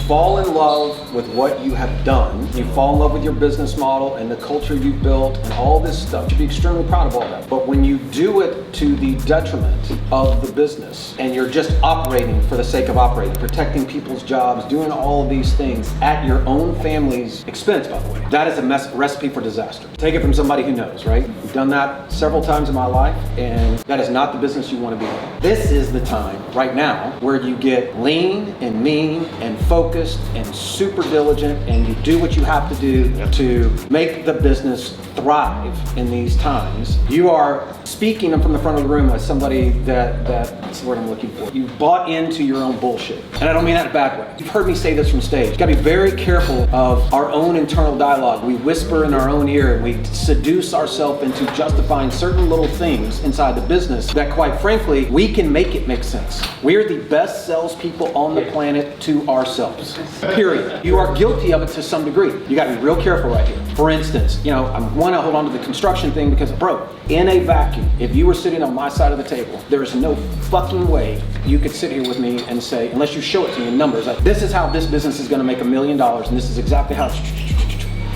fall in love with what you have done. You fall in love with your business model and the culture you've built and all this stuff. You should be extremely proud of all that. But when you do it to the detriment of the business and you're just operating for the sake of operating, protecting people's jobs, doing all of these things at your own family's expense, by the way, that is a recipe for disaster. Take it from somebody who knows, right? I've done that several times in my life, and that is not the business you want to be in. This is the time right now where you get lean and mean and focused and super diligent, and you do what you have to do to make the business thrive in these times. You are speaking from the front of the room as somebody that's the word I'm looking for. You've bought into your own bullshit. And I don't mean that in a bad way. You've heard me say this from stage. You've got to be very careful of our own internal dialogue. We whisper in our own ear and we seduce ourselves into justifying certain little things inside the business that, quite frankly, we can make it make sense. We're the best salespeople on the planet to ourselves. Period. You are guilty of it to some degree. You got to be real careful right here. For instance, I want to hold on to the construction thing because, bro, in a vacuum, if you were sitting on my side of the table, there is no fucking way you could sit here with me and say, unless you show it to me in numbers, like, this is how this business is going to make $1 million, and this is exactly how.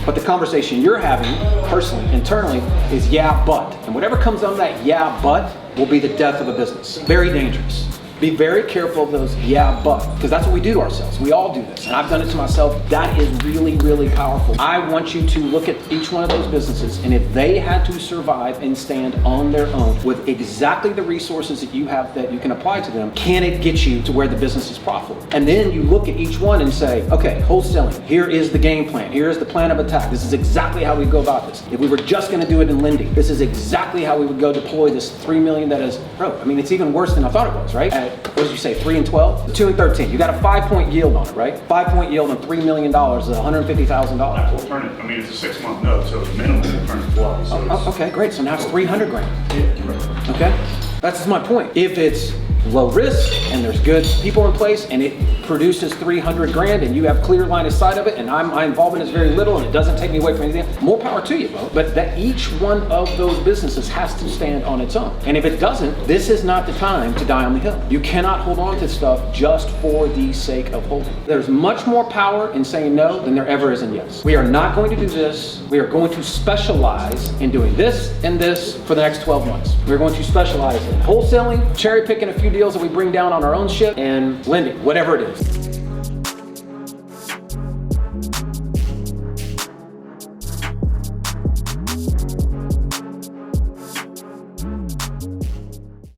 But the conversation you're having, personally, internally, is yeah, but. And whatever comes on that yeah, but will be the death of a business. Very dangerous. Be very careful of those yeah, but, because that's what we do to ourselves. We all do this, and I've done it to myself. That is really, really powerful. I want you to look at each one of those businesses, and if they had to survive and stand on their own with exactly the resources that you have that you can apply to them, can it get you to where the business is profitable? And then you look at each one and say, okay, wholesaling, here is the game plan. Here is the plan of attack. This is exactly how we go about this. If we were just going to do it in lending, this is exactly how we would go deploy this $3 million that is, bro, I mean, it's even worse than I thought it was, right? What did you say, 3 and 12? 2 and 13. You got a 5-point yield on it, right? 5-point yield on $3 million is $150,000. That's alternative. I mean, it's a 6-month note, so it's minimum alternative flow. So okay, great. So now it's $300,000. Yeah, right. Okay? That's my point. If it's low risk and there's good people in place and it produces $300,000 and you have clear line of sight of it, and my involvement is very little and it doesn't take me away from anything, more power to you, bro. But that each one of those businesses has to stand on its own. And if it doesn't, this is not the time to die on the hill. You cannot hold on to stuff just for the sake of holding. There's much more power in saying no than there ever is in yes. We are not going to do this. We are going to specialize in doing this and this for the next 12 months. We're going to specialize in wholesaling, cherry picking a few deals that we bring down on our own ship, and lending, whatever it is.